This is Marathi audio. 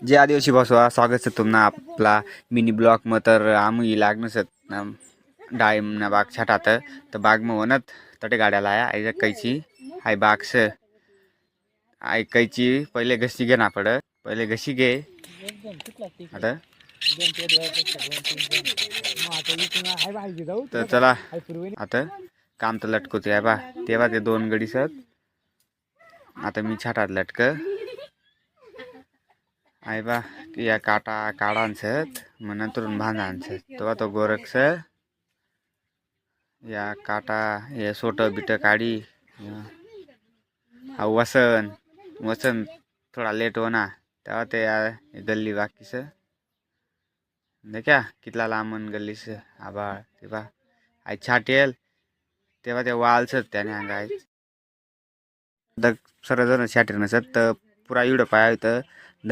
जे आदिवासी बसवा स्वागत से तुमना आपला मिनी ब्लॉक में तर आम्ही लागण सत डाळिंब ना बाग छाटात तर बाग में वनत तटे गाड्या लाया आई कैची हाय बाग से आई कैची पहिले घसी घे ना पड पहिले घसी घे आता तर चला आता काम तर लटकवते आहे बा तेव्हा ते दोन गडी सत आता मी छाटात लटक आहे बा या काटा काढा सत मग नंतर बांधा सत तेव्हा तो गोरक्ष या काटा हे सोट बिट काढी हा वसन वसन थोडा लेट होना तेव्हा ते गल्ली बाकी से देखा कितला लांबन गल्ली से आभाळ तेव्हा आई छाटेल तेव्हा ते वालसत त्याने अंगाय तर सर्वजण छाटेल नसत तर पुरा इडं पाय तर